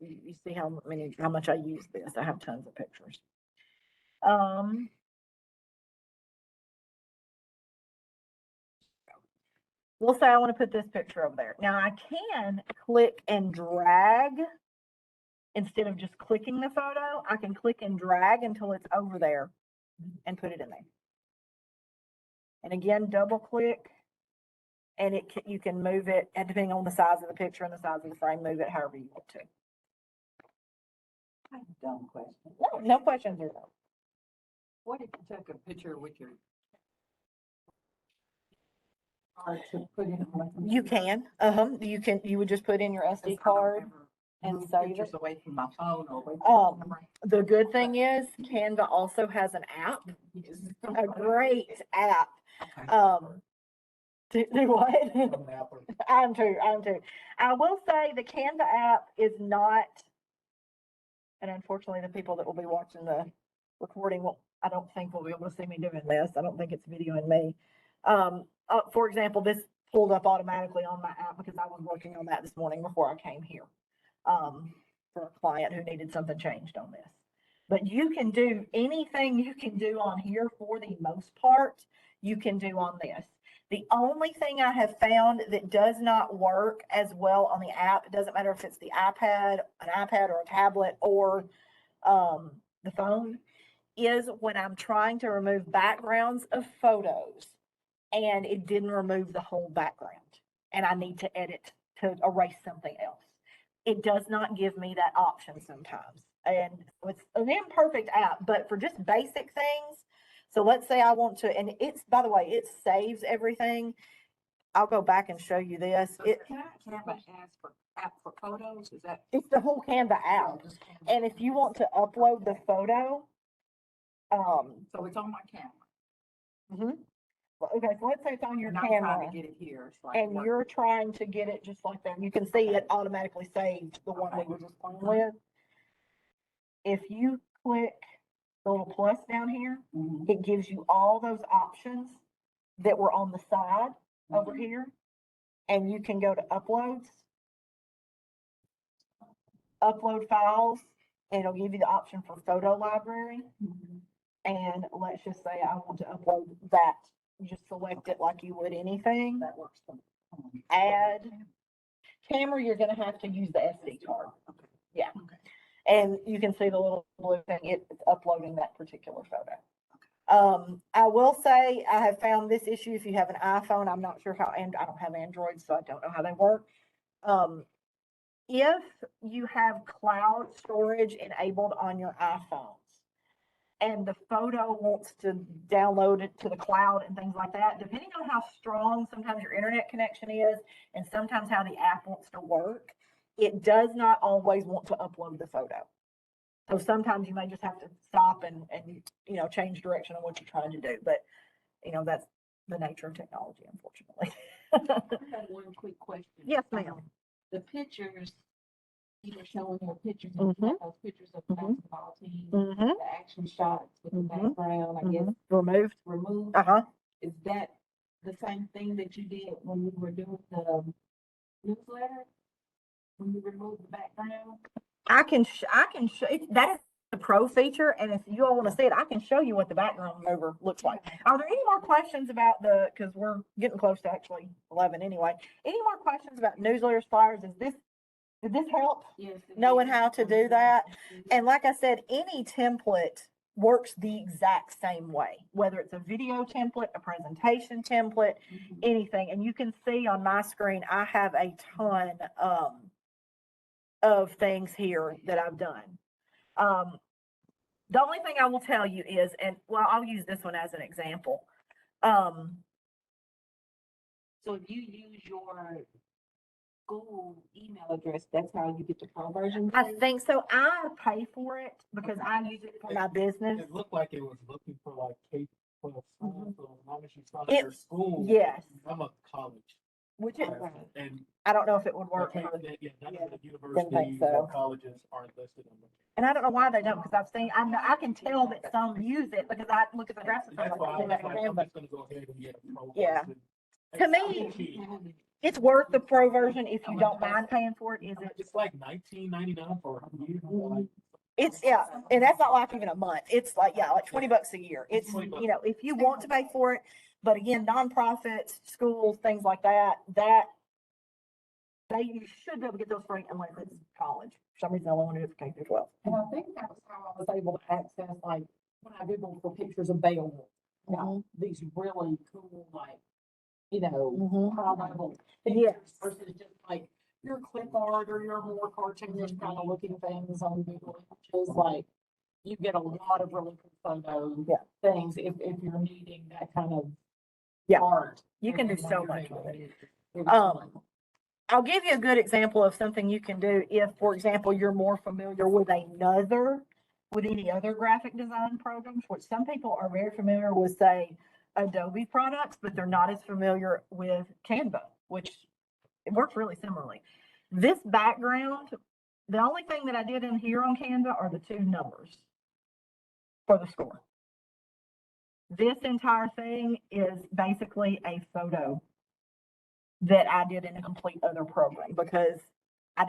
you see how much I use this. I have tons of pictures. we'll say I want to put this picture over there. Now I can click and drag instead of just clicking the photo. I can click and drag until it's over there and put it in there. And again, double click and you can move it, and depending on the size of the picture and the size of the frame, move it however you want to. Dumb question. No questions are no. What if you took a picture with your card to put in? You can, you would just put in your SD card. And save Pictures it. away from my phone or away from my The good thing is Canva also has an app, a great app. Do what? I'm too. I will say the Canva app is not, and unfortunately the people that will be watching the recording I don't think will be able to see me doing this. I don't think it's videoing me. For example, this pulled up automatically on my app because I was working on that this morning before I came here. For a client who needed something changed on this. But you can do anything you can do on here for the most part, you can do on this. The only thing I have found that does not work as well on the app, it doesn't matter if it's the iPad, an iPad or a tablet or the phone, is when I'm trying to remove backgrounds of photos and it didn't remove the whole background and I need to edit to erase something else. It does not give me that option sometimes. And it's an imperfect app, but for just basic things. So let's say I want to, and it's, by the way, it saves everything. I'll go back and show you this. Can I ask for app for photos? Is that? It's the whole Canva app. And if you want to upload the photo, So it's on my camera. okay, so let's say it's on your And I'm camera. trying to get it here. So I And can work. you're trying to get it just like that. You can see it automatically saved, the one we were just playing with. If you click the little plus down here, Mhm. it gives you all those options that were on the side over Mhm. here. And you can go to uploads, upload files, and it'll give you the option for photo library. Mhm. And let's just say I want to upload that. You just select it like you would anything. That works for me. Add camera, you're gonna have to use the SD card. Okay. Yeah. Okay. And you can see the little blue thing, it's uploading that particular photo. I will say I have found this issue if you have an iPhone. I'm not sure how, and I don't have Android, so I don't know how they work. If you have cloud storage enabled on your iPhones and the photo wants to download it to the cloud and things like that, depending on how strong sometimes your internet connection is and sometimes how the app wants to work, it does not always want to upload the photo. So sometimes you may just have to stop and change direction on what you're trying to do. But, that's the nature of technology, unfortunately. I have one quick question. Yes, ma'am. The pictures, you were showing your pictures, Mhm. and those pictures of the Mhm. basketball team, Mm-hmm. the action shots with the Mhm. background, I guess, Removed. removed. Uh-huh. Is that the same thing that you did when you were doing the newsletter? When you removed the background? I can show that is the pro feature, and if you all want to see it, I can show you what the background remover looks like. Are there any more questions about because we're getting close to actually 11 anyway. Any more questions about newsletters, flyers? Did this help? Yes. Knowing how to do that? And like I said, any template works the exact same way, whether it's a video template, a presentation template, Mhm. anything. And you can see on my screen, I have a ton of things here that I've done. The only thing I will tell you is, I'll use this one as an example. So if you use your school email address, that's how you get the pro version? I think so. I pay for it because I use it for my business. It looked like it was looking for like K-12 schools, so as long as you found It- your school. yes. I'm a college. Which And. I don't know if it would work for, None of the didn't universities so. or colleges aren't listed on the. and I don't know why they don't, because I can tell that some use it because I look at the graphics. That's I'm why I like, was like, I'm just gonna go ahead and get a pro. Yeah. version. To me, it's worth the pro version if you don't mind paying for it, is it? It's like $19.99 for a year. Like, It's, and that's not like even a month. It's like, like $20 a year. It's, $20. if you want to pay for it, But again, nonprofits, schools, things like that, you should be able to get those free unless it's college. For some reason, I only want to do it for K through 12. And I think that was how I was able to access, like, when I Googled for pictures of Beowulf. Now, these really cool, like, high level Yes. pictures versus just like your clip art or your more cartoonish kind of looking things on Google Images. Like, you get a lot of really cool photo things if you're needing that kind of art. You can do when so you're much making with it. it. I'll give you a good example of something you can do if, for example, you're more familiar with any other graphic design programs, which some people are very familiar with, say, Adobe products, but they're not as familiar with Canva, which it works really similarly. This background, the only thing that I did in here on Canva are the 2 numbers for the score. This entire thing is basically a photo that I did in a complete other program because I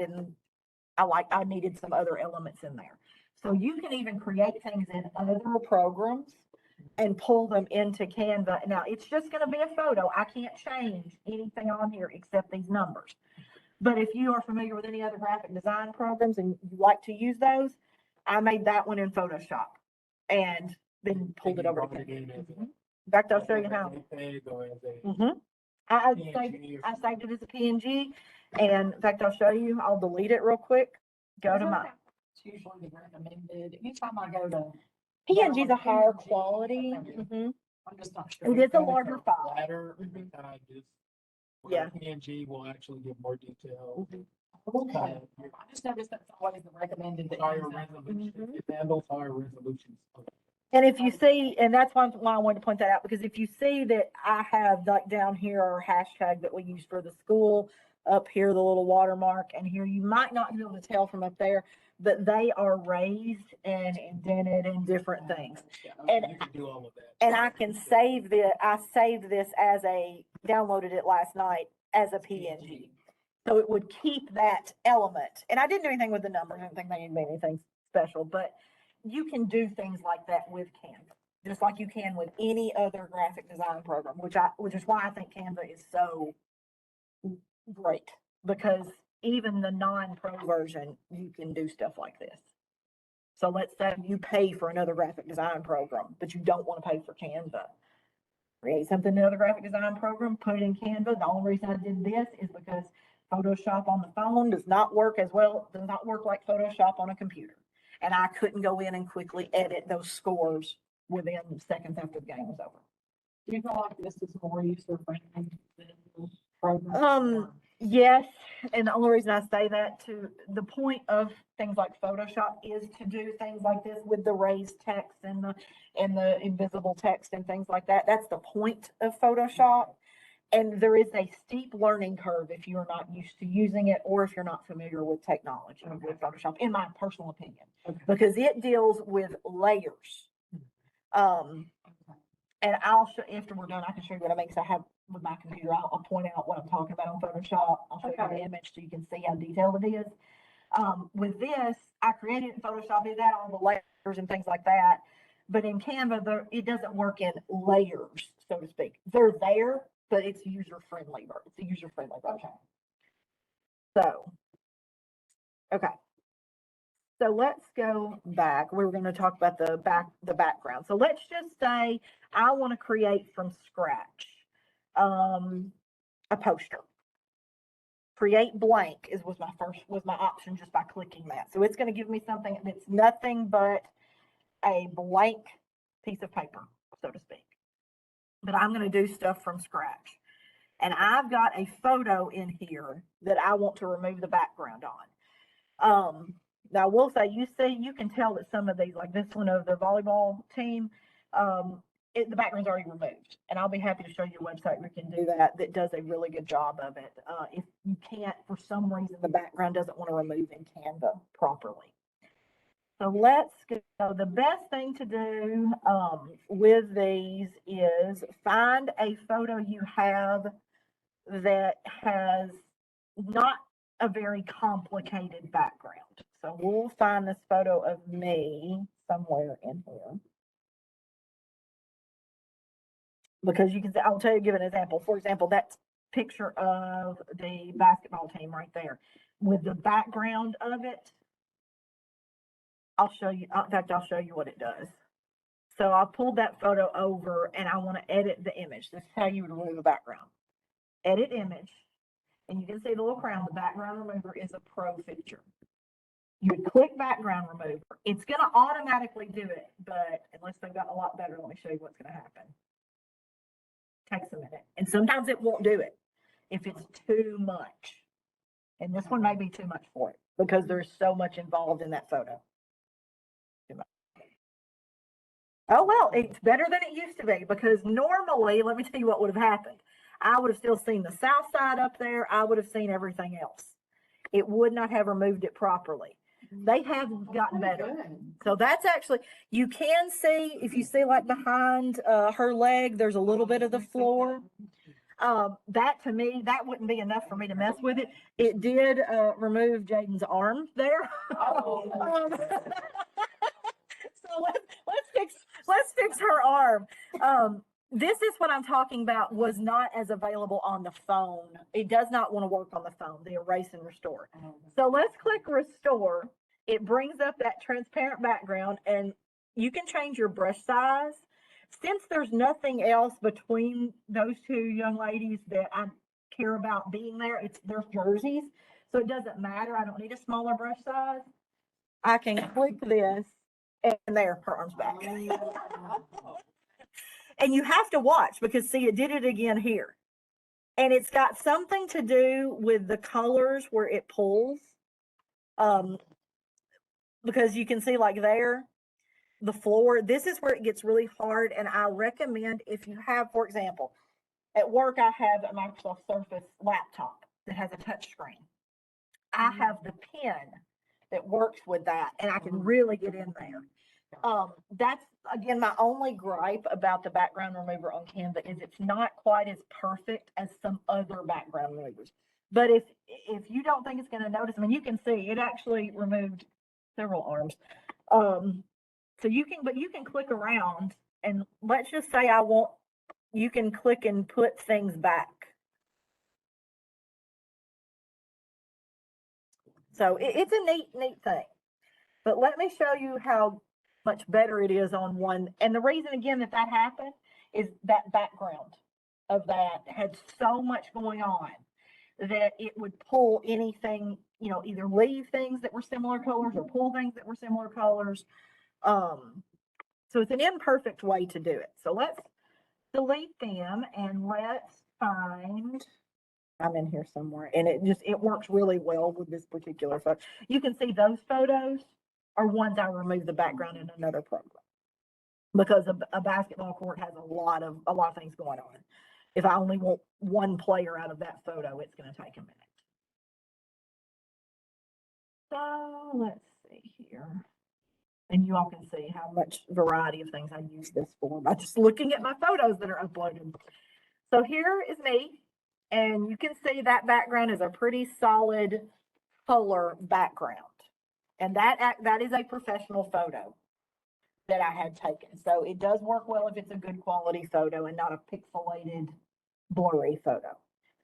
needed some other elements in there. So you can even create things in other programs and pull them into Canva. Now it's just going to be a photo. I can't change anything on here except these numbers. But if you are familiar with any other graphic design programs and you like to use those, I made that one in Photoshop and then pulled it over to Canva. In fact, I'll show you how. I saved it as a PNG, and in fact, I'll show you. I'll delete it real quick. Go to my. It's usually the recommended. Anytime I go to PNG is a higher quality. I'm just not sure. It is a larger file. Yeah. PNG will actually give more detail. Okay. I just noticed that's always the recommended. Higher resolution. It handles higher resolutions. And if you see, and that's why I wanted to point that out, because if you see that I have like down here our hashtag that we use for the school, up here, the little watermark, and here you might not be able to tell from up there, but they are raised and indented and different things. And you can do all of that. And I can save I saved this downloaded it last night as a PNG. So it would keep that element. And I didn't do anything with the numbers. I didn't think they needed anything special, but you can do things like that with Canva, just like you can with any other graphic design program, which is why I think Canva is so great, because even the non-pro version, you can do stuff like this. So let's say you pay for another graphic design program, but you don't want to pay for Canva. Create something in another graphic design program, put it in Canva. The only reason I did this is because Photoshop on the phone does not work like Photoshop on a computer. And I couldn't go in and quickly edit those scores within seconds after the game was over. Do you feel like this is more user friendly than the program? Yes, and the only reason I say that, to the point of things like Photoshop is to do things like this with the raised text and the invisible text and things like that. That's the point of Photoshop. And there is a steep learning curve if you're not used to using it, or if you're not familiar with technology with Photoshop, in my personal opinion, because it deals with layers. And after we're done, I can show you what it makes. I have with my computer. I'll point out what I'm talking about on Photoshop. I'll show you the image so you can see how detailed it is. With this, I created it in Photoshop, did that on the layers and things like that. But in Canva, it doesn't work in layers, so to speak. They're there, but it's user-friendly. It's a user-friendly version. So, okay. So let's go back. We were going to talk about the background. So let's just say I want to create from scratch a poster. Create blank was my option just by clicking that. So it's going to give me something that's nothing but a blank piece of paper, so to speak. But I'm going to do stuff from scratch. And I've got a photo in here that I want to remove the background on. Now, I will say, you can tell that some of these, like this one of the volleyball team, the background's already removed. And I'll be happy to show you a website where you can do that does a really good job of it. If you can't, for some reason, the background doesn't want to remove in Canva properly. So let's go. The best thing to do with these is find a photo you have that has not a very complicated background. So we'll find this photo of me somewhere in here. Because you can, I'll tell you, give an example. For example, that picture of the basketball team right there with the background of it. I'll show you, in fact, I'll show you what it does. So I pulled that photo over and I want to edit the image. This is how you would remove a background. Edit image. And you can see the little crown, the background remover is a pro feature. You would click background remover. It's going to automatically do it, but unless they've got a lot better, let me show you what's going to happen. Takes a minute. And sometimes it won't do it if it's too much. And this one may be too much for it because there's so much involved in that photo. Oh, well, it's better than it used to be because normally, let me tell you what would have happened. I would have still seen the south side up there. I would have seen everything else. It would not have removed it properly. They have gotten better. So that's actually, you can see, if you see like behind her leg, there's a little bit of the floor. That to me, that wouldn't be enough for me to mess with it. It did remove Jaden's arm there. So let's fix her arm. This is what I'm talking about was not as available on the phone. It does not want to work on the phone, the erase and restore. So let's click restore. It brings up that transparent background and you can change your brush size. Since there's nothing else between those two young ladies that I care about being there, it's their jerseys. So it doesn't matter. I don't need a smaller brush size. I can click this and there, her arm's back. And you have to watch because see, it did it again here. And it's got something to do with the colors where it pulls. Because you can see like there, the floor, this is where it gets really hard. And I recommend if you have, for example, at work, I have a Microsoft Surface laptop that has a touch screen. I have the pen that works with that and I can really get in there. That's again, my only gripe about the background remover on Canva is it's not quite as perfect as some other background removers. But if you don't think it's going to notice, I mean, you can see it actually removed several arms. So you can click around and let's just say you can click and put things back. So it's a neat thing. But let me show you how much better it is on one. And the reason again that happened is that background of that had so much going on that it would pull anything, either leave things that were similar colors or pull things that were similar colors. So it's an imperfect way to do it. So let's delete them and let's find, I'm in here somewhere, and it works really well with this particular photo. You can see those photos are ones I removed the background in another program because a basketball court has a lot of things going on. If I only want one player out of that photo, it's going to take a minute. So let's see here. And you all can see how much variety of things I use this for by just looking at my photos that are uploaded. So here is me, and you can see that background is a pretty solid color background. And that is a professional photo that I had taken. So it does work well if it's a good quality photo and not a pixelated, blurry photo.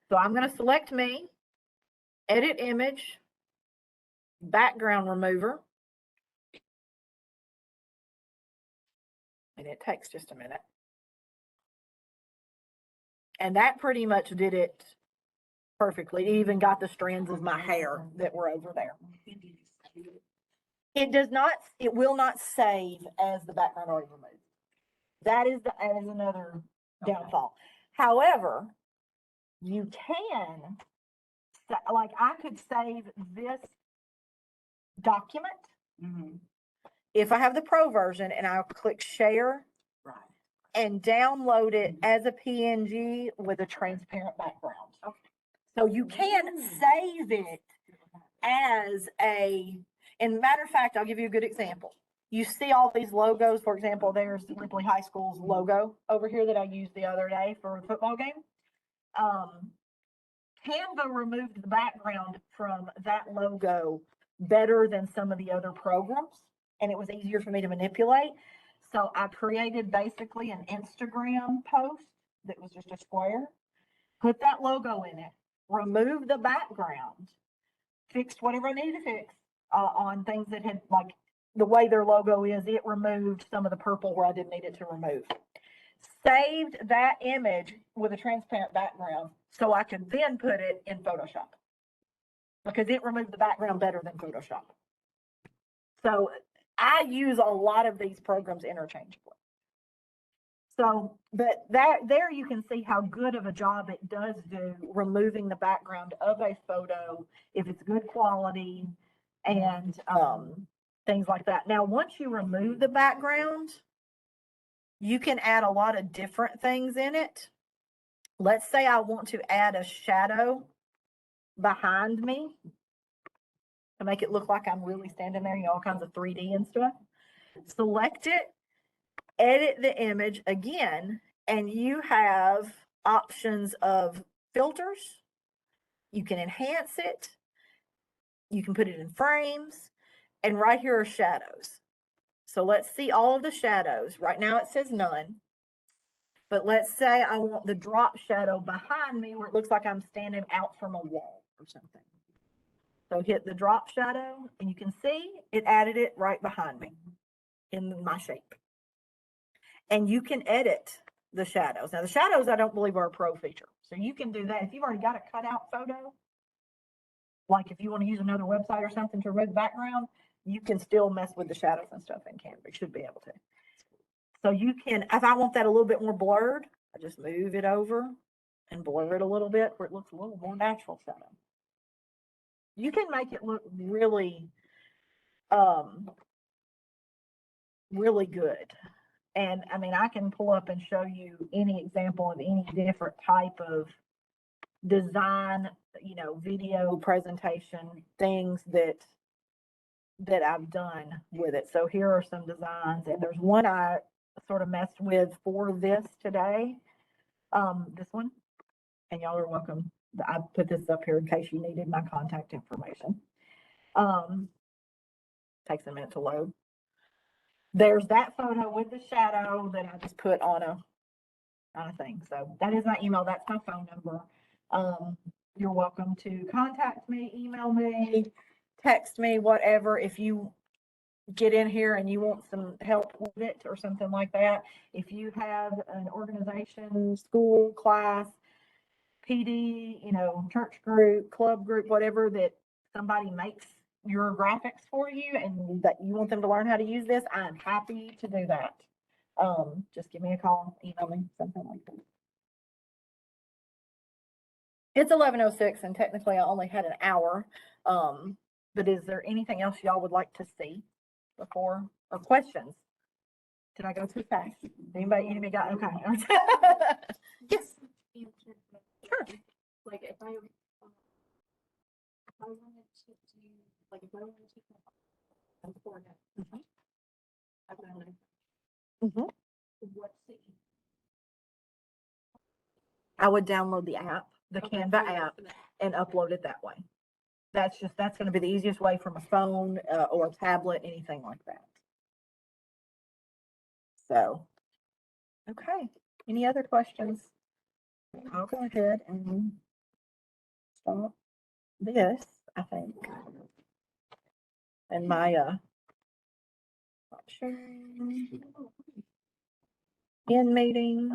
So I'm going to select me, edit image, background remover. And it takes just a minute. And that pretty much did it perfectly. It even got the strands of my hair that were over there. It will not save as the background already removed. That is another downfall. However, you can, like I could save this document if I have the pro version and I'll click share and download it as a PNG with a transparent background. Okay. So you can save it as and matter of fact, I'll give you a good example. You see all these logos, for example, there's Ripley High School's logo over here that I used the other day for a football game. Canva removed the background from that logo better than some of the other programs, and it was easier for me to manipulate. So I created basically an Instagram post that was just a square, put that logo in it, remove the background, fixed whatever I needed to fix on things that had, like, the way their logo is, it removed some of the purple where I didn't need it to remove. Saved that image with a transparent background so I could then put it in Photoshop because it removed the background better than Photoshop. So I use a lot of these programs interchangeably. So, but there you can see how good of a job it does do removing the background of a photo if it's good quality and things like that. Now, once you remove the background, you can add a lot of different things in it. Let's say I want to add a shadow behind me to make it look like I'm really standing there, you know, all kinds of 3D and stuff. Select it, edit the image again, and you have options of filters. You can enhance it. You can put it in frames. And right here are shadows. So let's see all of the shadows. Right now it says none. But let's say I want the drop shadow behind me where it looks like I'm standing out from a wall or something. So hit the drop shadow and you can see it added it right behind me in my shape. And you can edit the shadows. Now the shadows I don't believe are a pro feature. So you can do that. If you've already got a cutout photo, like if you want to use another website or something to remove the background, you can still mess with the shadows and stuff in Canva. You should be able to. So you can, if I want that a little bit more blurred, I just move it over and blur it a little bit where it looks a little more natural shadow. You can make it look really, really good. And I mean, I can pull up and show you any example of any different type of design, you know, video presentation, things that I've done with it. So here are some designs, and there's one I sort of messed with for this today. This one, and y'all are welcome. I put this up here in case you needed my contact information. Takes a minute to load. There's that photo with the shadow that I just put on a thing. So that is my email. That's my phone number. You're welcome to contact me, email me, text me, whatever. If you get in here and you want some help with it or something like that, if you have an organization, school, class, PD, you know, church group, club group, whatever, that somebody makes your graphics for you and that you want them to learn how to use this, I'm happy to do that. Just give me a call, email me, something like that. It's 11:06 and technically I only had an hour. But is there anything else y'all would like to see before, or questions? Did I go too fast? Anybody got, okay. Yes. Sure. Like if I wanted to do, like if I wanted to do forehead, I found it. Mhm. What's the I would download the app, the okay, Canva so app, for that. and upload it that way. That's going to be the easiest way from a phone or a tablet, anything like that. So, okay. Any other questions? I'll go ahead and stop this, I think. And my sharing in meeting.